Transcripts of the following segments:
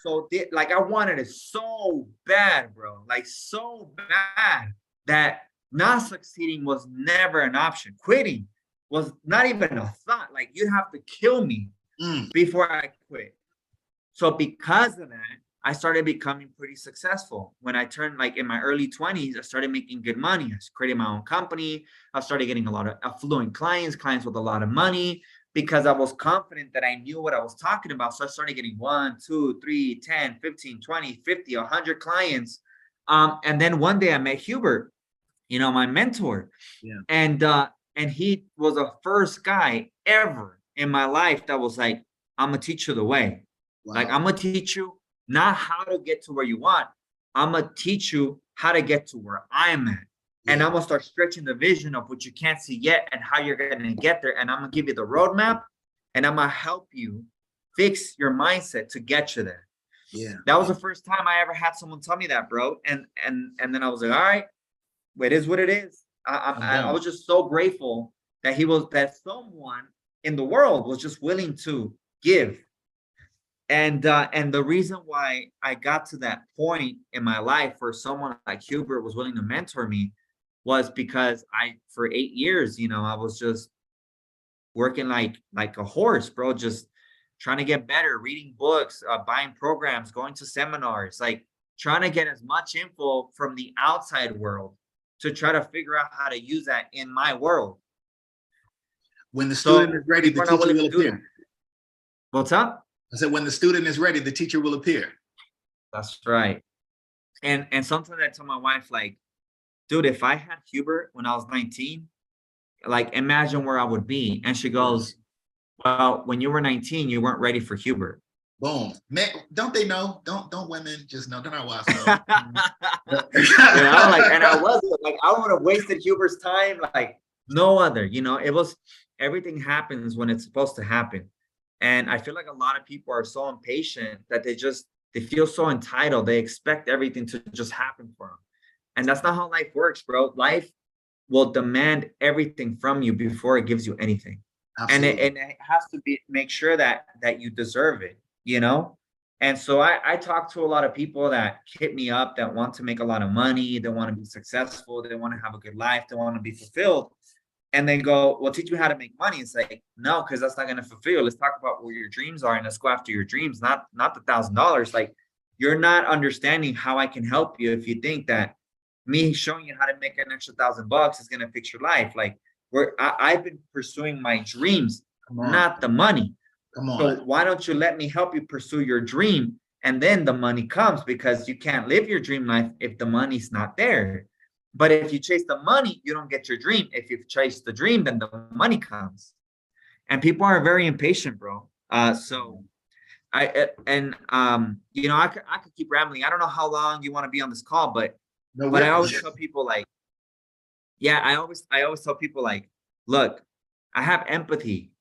so like I wanted it so bad, bro, like so bad that not succeeding was never an option. Quitting was not even a thought. Like you'd have to kill me before I quit. So because of that, I started becoming pretty successful. When I turned like in my early 20s, I started making good money. I created my own company. I started getting a lot of affluent clients with a lot of money because I was confident that I knew what I was talking about. So I started getting 1, 2, 3, 10, 15, 20, 50, 100 clients. And then one day I met Hubert, you know, my mentor. Yeah. And he was the first guy ever in my life that was like, I'm gonna teach you the way. Wow. Like, I'm gonna teach you not how to get to where you want. I'm gonna teach you how to get to where I'm at. Yeah. And I'm gonna start stretching the vision of what you can't see yet and how you're gonna get there. And I'm gonna give you the roadmap, and I'm gonna help you fix your mindset to get you there. Yeah. That was the first time I ever had someone tell me that, bro. And then I was like, all right, it is what it is. I was just so grateful that someone in the world was just willing to give. And the reason why I got to that point in my life where someone like Hubert was willing to mentor me was because for 8 years, you know, I was just working like a horse, bro, just trying to get better, reading books, buying programs, going to seminars, like trying to get as much info from the outside world to try to figure out how to use that in my world. When the student is ready, the teacher will appear. What's up? I said, when the student is ready, the teacher will appear. That's right. And sometimes I tell my wife, like, dude, if I had Hubert when I was 19, like, imagine where I would be. And she goes, well, when you were 19, you weren't ready for Hubert. Boom. Man, don't they know? Don't women just know? Don't our wives know? You know, like, and I wasn't, like, I would have wasted Hubert's time like no other. You know, it was, everything happens when it's supposed to happen. And I feel like a lot of people are so impatient that they feel so entitled. They expect everything to just happen for them. And that's not how life works, bro. Life will demand everything from you before it gives you anything. Absolutely. And it has to be, make sure that you deserve it, you know? And so I talk to a lot of people that hit me up that want to make a lot of money. They want to be successful. They want to have a good life. They want to be fulfilled. And they go, well, teach me how to make money. It's like, no, because that's not going to fulfill. Let's talk about where your dreams are and let's go after your dreams, not the $1,000. Like, you're not understanding how I can help you if you think that me showing you how to make an extra $1,000 is going to fix your life. Like, I've been pursuing my dreams, not the money. Come on. So why don't you let me help you pursue your dream? And then the money comes, because you can't live your dream life if the money's not there. But if you chase the money, you don't get your dream. If you chase the dream, then the money comes. And people are very impatient, bro. So I you know, I could keep rambling. I don't know how long you want to be on this call, but I always tell people, like, yeah, I always tell people, like, look, I have empathy.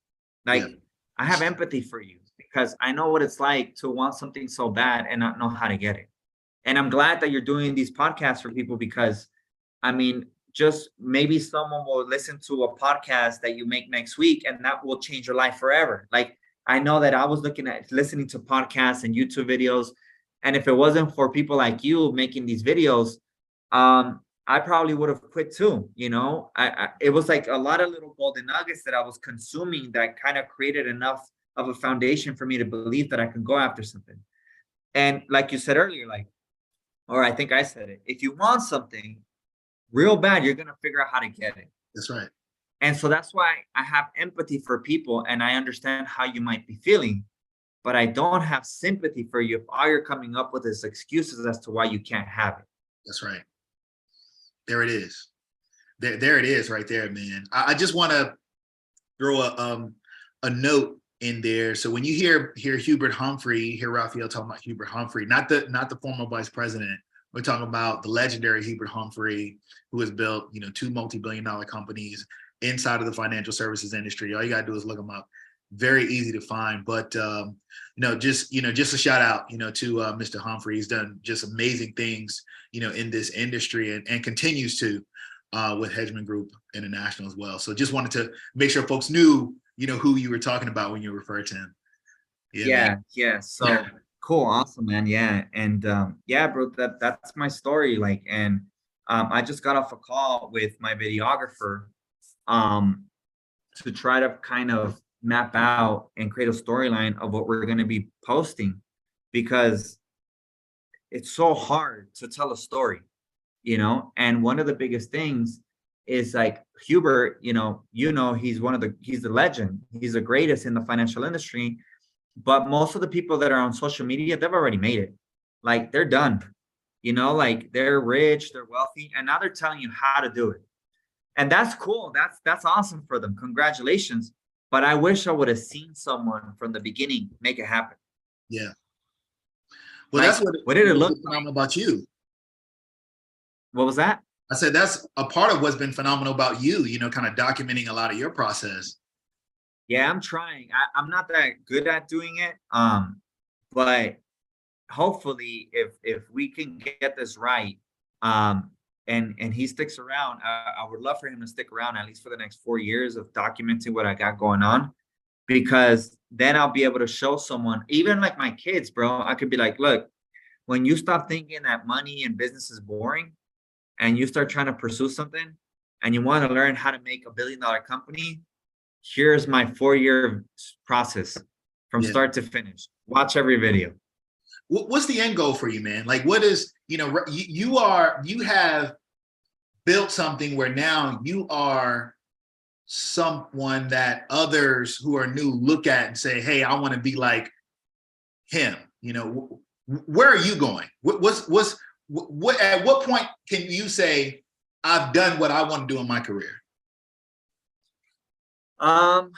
Like, I have empathy for you because I know what it's like to want something so bad and not know how to get it. And I'm glad that you're doing these podcasts for people, because I mean, just maybe someone will listen to a podcast that you make next week and that will change your life forever. Like, I know that I was listening to podcasts and YouTube videos, and if it wasn't for people like you making these videos, I probably would have quit too. You know, it was like a lot of little golden nuggets that I was consuming that kind of created enough of a foundation for me to believe that I can go after something. And like you said earlier, like, or I think I said it, if you want something real bad, you're going to figure out how to get it. That's right. And so that's why I have empathy for people, and I understand how you might be feeling, but I don't have sympathy for you if all you're coming up with is excuses as to why you can't have it. That's right. There it is. There it is right there, man. I just want to throw a note in there. So when you hear Hubert Humphrey, hear Rafael talking about Hubert Humphrey, not the former vice president. We're talking about the legendary Hubert Humphrey, who has built, you know, 2 multi-billion-dollar companies inside of the financial services industry. All you gotta do is look them up. Very easy to find. But just a shout out, to Mr. Humphrey. He's done just amazing things, in this industry and continues to with Hedgeman Group International as well. So just wanted to make sure folks knew, who you were talking about when you referred to him. Yeah. So Cool, awesome, man. Yeah, and yeah, bro, that's my story. Like, and I just got off a call with my videographer um to try to kind of map out and create a storyline of what we're going to be posting, because it's so hard to tell a story, you know. And one of the biggest things is like Hubert, he's the legend, he's the greatest in the financial industry, but most of the people that are on social media, they've already made it. Like they're done, like they're rich, they're wealthy, and now they're telling you how to do it. And that's cool. That's awesome for them. Congratulations. But I wish I would have seen someone from the beginning make it happen. Yeah. Well, Like, that's what did it look phenomenal about you. What was that? I said that's a part of what's been phenomenal about you, kind of documenting a lot of your process. Yeah, I'm trying. I'm not that good at doing it. But hopefully if we can get this right, and he sticks around, I would love for him to stick around at least for the next 4 years of documenting what I got going on, because then I'll be able to show someone, even like my kids, bro. I could be like, look, when you stop thinking that money and business is boring and you start trying to pursue something and you want to learn how to make $1 billion company, here's my 4-year process from start to finish. Watch every video. What's the end goal for you, man? Like, what is, you have built something where now you are someone that others who are new look at and say, hey, I want to be like him. Where are you going? At what point can you say, I've done what I want to do in my career? Well,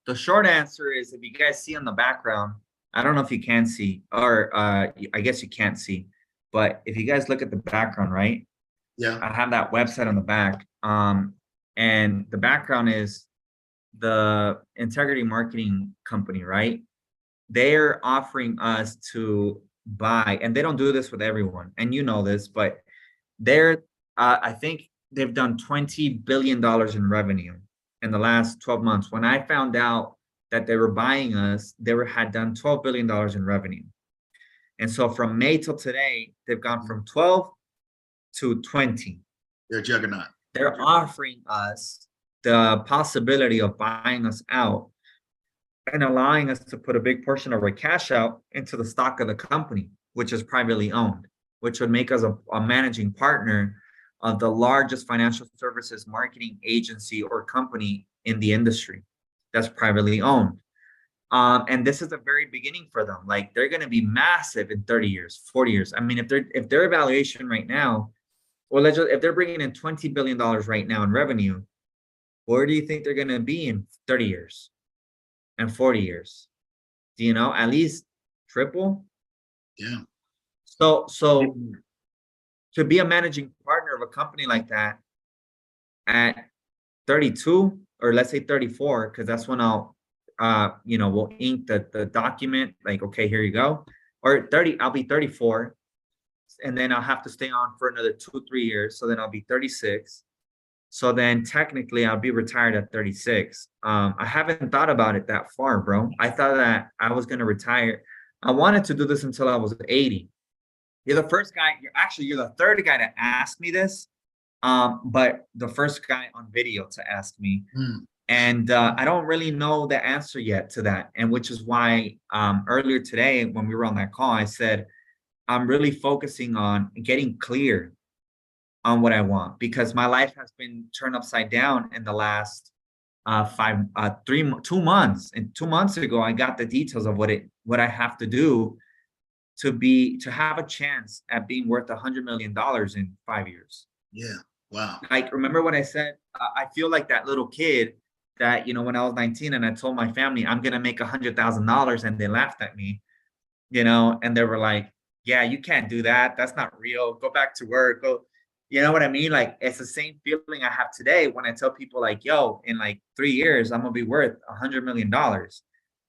the short answer is, if you guys see on the background, I don't know if you can see, or I guess you can't see, but if you guys look at the background, right? Yeah. I have that website on the back. And the background is the integrity marketing company, right? They're offering us to buy, and they don't do this with everyone, and you know this, but I think they've done $20 billion in revenue in the last 12 months. When I found out that they were buying us, had done $12 billion in revenue. And so from May till today, they've gone from 12 to 20. They're a juggernaut. They're offering us the possibility of buying us out and allowing us to put a big portion of our cash out into the stock of the company, which is privately owned, which would make us a managing partner of the largest financial services marketing agency or company in the industry that's privately owned. And this is the very beginning for them. Like, they're going to be massive in 30 years, 40 years. I mean, if their evaluation right now, well, if they're bringing in $20 billion right now in revenue, where do you think they're going to be in 30 years and 40 years? Do you know? At least triple? Yeah. So to be a managing partner of a company like that at 32, or let's say 34, because that's when I'll, we'll ink the document, like, okay, here you go. Or 30, I'll be 34, and then I'll have to stay on for another 2-3 years. So then I'll be 36. So then technically I'll be retired at 36. I haven't thought about it that far, bro. I thought that I was going to retire. I wanted to do this until I was 80. You're the first guy. You're the third guy to ask me this. But the first guy on video to ask me. And I don't really know the answer yet to that. And which is why earlier today, when we were on that call, I said, I'm really focusing on getting clear on what I want, because my life has been turned upside down in the last 2 months. And 2 months ago, I got the details of what I have to do to have a chance at being worth $100 million in 5 years. Yeah. Wow. Like, remember what I said? I feel like that little kid that, when I was 19 and I told my family I'm going to make $100,000, and they laughed at me, and they were like, yeah, you can't do that. That's not real. Go back to work. Go. You know what I mean? Like, it's the same feeling I have today when I tell people, like, yo, in like 3 years, I'm going to be worth $100 million.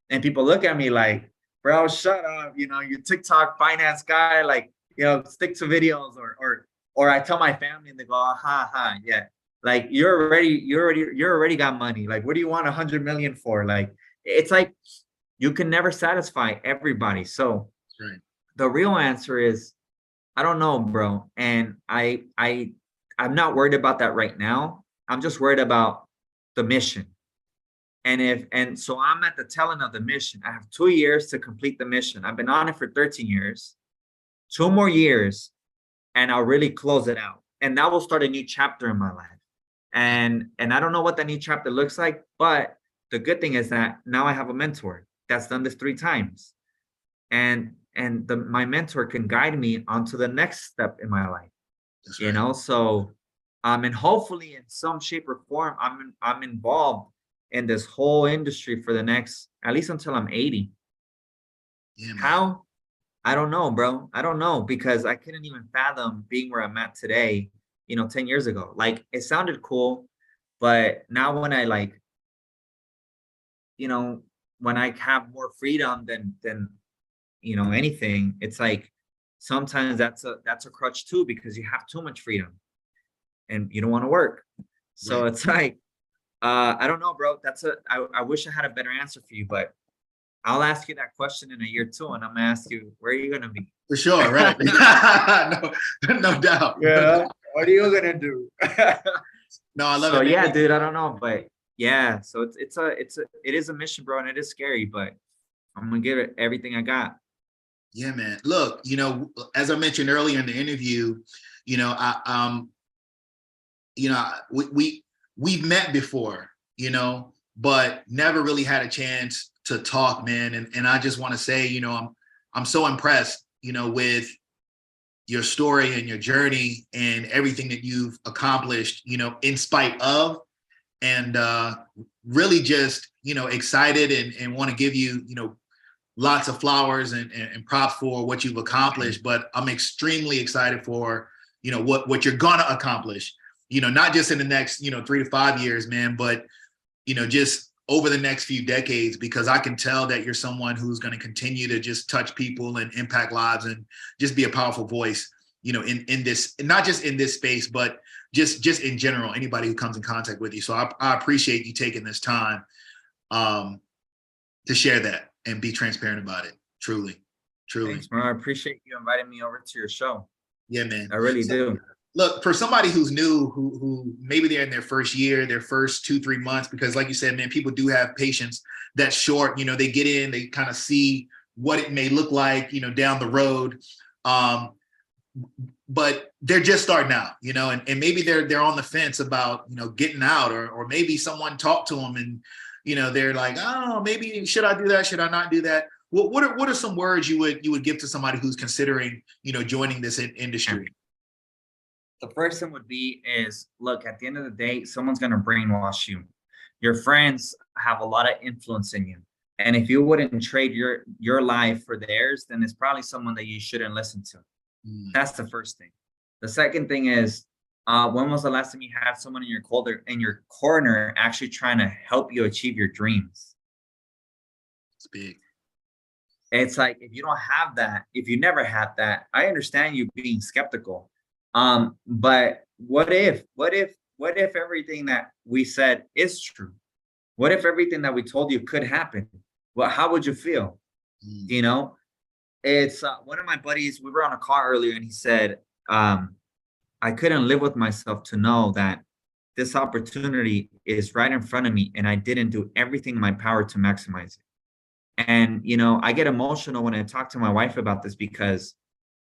And people look at me like, bro, shut up. You TikTok finance guy, like, stick to videos, or I tell my family and they go, ha, yeah. Like, you already got money. Like, what do you want $100 million for? Like, it's like, you can never satisfy everybody. So Right. the real answer is, I don't know, bro. And I'm not worried about that right now. I'm just worried about the mission. And so I'm at the tail end of the mission. I have 2 years to complete the mission. I've been on it for 13 years, 2 more years, and I'll really close it out. And that will start a new chapter in my life. And I don't know what that new chapter looks like, but the good thing is that now I have a mentor that's done this 3 times. And my mentor can guide me onto the next step in my life. That's You right. know, so and hopefully in some shape or form, I'm involved in this whole industry for the next, at least until I'm 80. Yeah, man. How? I don't know, bro. I don't know, because I couldn't even fathom being where I'm at today, 10 years ago. Like, it sounded cool, but now when I like, you know, when I have more freedom than anything, it's like sometimes that's a crutch too, because you have too much freedom and you don't want to work. So Right. it's like, I don't know, bro. I wish I had a better answer for you, but I'll ask you that question in a year too, and I'm gonna ask you, where are you gonna be? For sure. Right. No, no doubt. No doubt. Yeah. What are you gonna do? No, I love So it, man. yeah, dude, I don't know, but yeah, so it is a mission, bro, and it is scary, but I'm gonna give it everything I got. Yeah, man. Look, as I mentioned earlier in the interview, you know, I we've met before, but never really had a chance to talk, man. And I just want to say, I'm so impressed, with your story and your journey and everything that you've accomplished, in spite of, and really just, excited and want to give you, lots of flowers and props for what you've accomplished. But I'm extremely excited for, what you're gonna accomplish, not just in the next, 3 to 5 years, man, but, just over the next few decades, because I can tell that you're someone who's going to continue to just touch people and impact lives and just be a powerful voice, in this, not just in this space, but just in general, anybody who comes in contact with you. So I appreciate you taking this time to share that and be transparent about it. Truly, truly. Thanks, bro. I appreciate you inviting me over to your show. Yeah, man. I really do. Look, for somebody who's new, who maybe they're in their first year, their first 2-3 months, because like you said, man, people do have patience that's short. They get in, they kind of see what it may look like, down the road. But they're just starting out, and maybe they're on the fence about, getting out, or maybe someone talked to them and, they're like, oh, maybe should I do that? Should I not do that? What are some words you would give to somebody who's considering, joining this industry? The first thing would be is, look, at the end of the day, someone's going to brainwash you. Your friends have a lot of influence in you. And if you wouldn't trade your life for theirs, then it's probably someone that you shouldn't listen to. That's the first thing. The second thing is, when was the last time you had someone in your corner actually trying to help you achieve your dreams? It's big. It's like, if you don't have that, if you never had that, I understand you being skeptical. But what if everything that we said is true? What if everything that we told you could happen? Well, how would you feel? It's one of my buddies, we were on a car earlier, and he said, I couldn't live with myself to know that this opportunity is right in front of me, and I didn't do everything in my power to maximize it. And, I get emotional when I talk to my wife about this, because,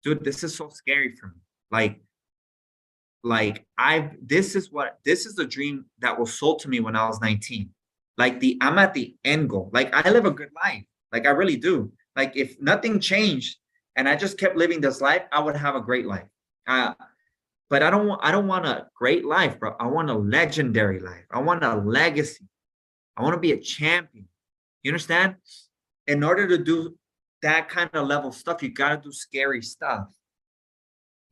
dude, this is so scary for me. This is the dream that was sold to me when I was 19. I'm at the end goal. I live a good life. I really do. If nothing changed and I just kept living this life, I would have a great life. But I don't want a great life, bro. I want a legendary life. I want a legacy. I want to be a champion. You understand? In order to do that kind of level stuff, you got to do scary stuff.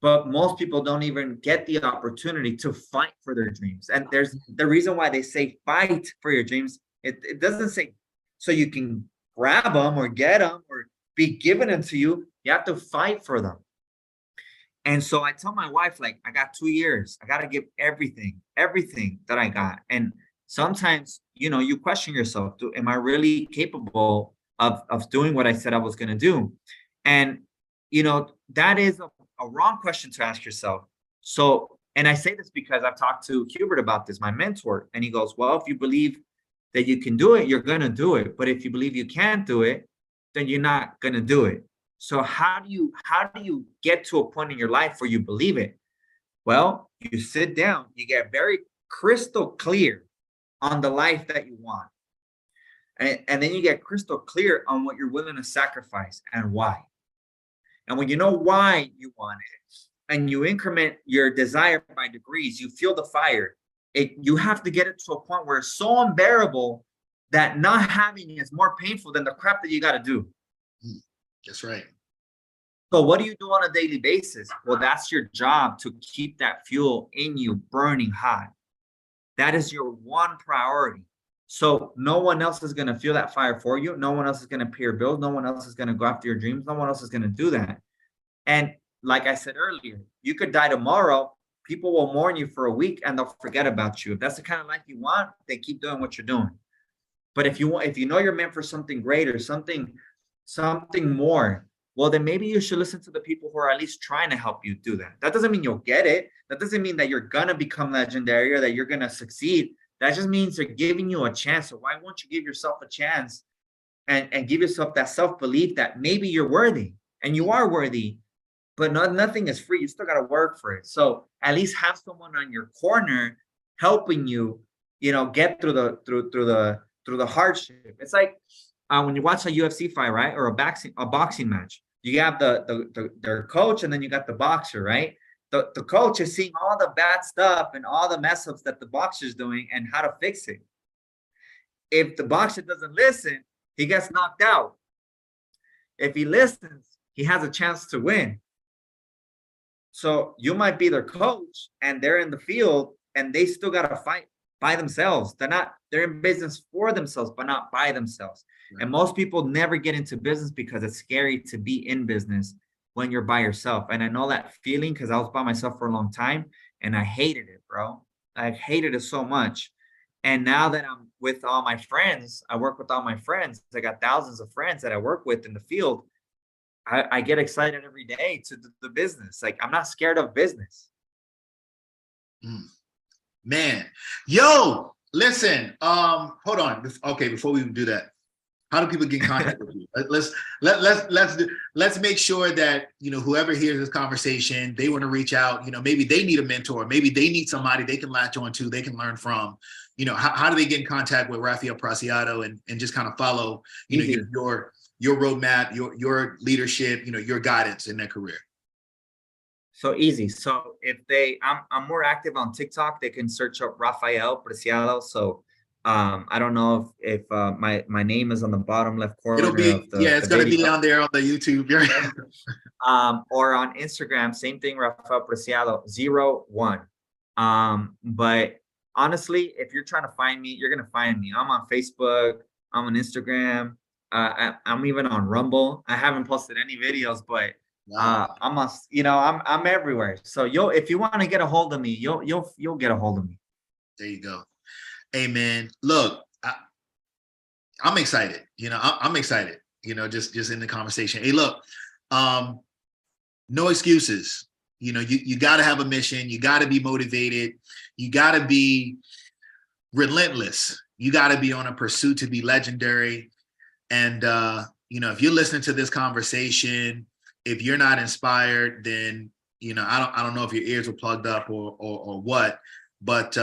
But most people don't even get the opportunity to fight for their dreams. And there's the reason why they say fight for your dreams. It doesn't say so you can grab them or get them or be given them to you. You have to fight for them. And so I tell my wife, I got 2 years. I got to give everything that I got. And sometimes, you question yourself, am I really capable of doing what I said I was going to do. And, that is a wrong question to ask yourself. So, and I say this because I've talked to Hubert about this, my mentor, and he goes, well, if you believe that you can do it, you're going to do it. But if you believe you can't do it, then you're not going to do it. So how do you get to a point in your life where you believe it? Well, you sit down, you get very crystal clear on the life that you want. And then you get crystal clear on what you're willing to sacrifice and why. And when you know why you want it, and you increment your desire by degrees, you feel the fire. You have to get it to a point where it's so unbearable that not having it is more painful than the crap that you got to do. That's right. So what do you do on a daily basis? Well, that's your job, to keep that fuel in you burning hot. That is your one priority. So no one else is going to feel that fire for you. No one else is going to pay your bills. No one else is going to go after your dreams. No one else is going to do that. And like I said earlier, you could die tomorrow. People will mourn you for a week and they'll forget about you. If that's the kind of life you want, then keep doing what you're doing. But if you know you're meant for something greater, something more, well, then maybe you should listen to the people who are at least trying to help you do that. That doesn't mean you'll get it. That doesn't mean that you're going to become legendary or that you're going to succeed. That just means they're giving you a chance. So why won't you give yourself a chance and give yourself that self-belief that maybe you're worthy, and you are worthy, but nothing is free. You still got to work for it. So at least have someone on your corner helping you, get through the hardship. It's like when you watch a UFC fight, right? Or a boxing match, you have their coach, and then you got the boxer, right? The coach is seeing all the bad stuff and all the mess ups that the boxer's doing and how to fix it. If the boxer doesn't listen, he gets knocked out. If he listens, he has a chance to win. So you might be their coach and they're in the field and they still got to fight by themselves. They're in business for themselves, but not by themselves. Right. And most people never get into business because it's scary to be in business when you're by yourself. And I know that feeling because I was by myself for a long time and I hated it, bro. I hated it so much. And now that I'm with all my friends, I work with all my friends. I got thousands of friends that I work with in the field. I get excited every day to the business. Like, I'm not scared of business. Man, yo, listen, hold on. Okay, before we do that, how do people get in contact with you? Let's make sure that, whoever hears this conversation, they want to reach out, maybe they need a mentor, maybe they need somebody they can latch on to, they can learn from, how do they get in contact with Rafael Preciado and just kind of follow, your roadmap, your leadership, your guidance in their career? So easy. So if I'm more active on TikTok, they can search up Rafael Preciado. So I don't know if my name is on the bottom left corner. It'll be, it's going to be down there on the YouTube. Or on Instagram, same thing, Rafael Preciado 01. But honestly, if you're trying to find me, you're going to find me. I'm on Facebook. I'm on Instagram. I'm even on Rumble. I haven't posted any videos, but I'm everywhere. So if you want to get a hold of me, you'll get a hold of me. There you go. Hey man, look, I'm excited. I'm excited. Just in the conversation. Hey, look, no excuses. You got to have a mission. You got to be motivated. You got to be relentless. You got to be on a pursuit to be legendary. And if you're listening to this conversation, if you're not inspired, then I don't know if your ears were plugged up or what. But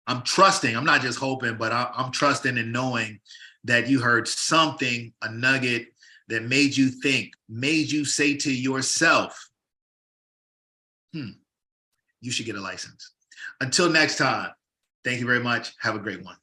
I'm trusting. I'm not just hoping, but I'm trusting and knowing that you heard something, a nugget that made you think, made you say to yourself, you should get a license. Until next time, thank you very much. Have a great one.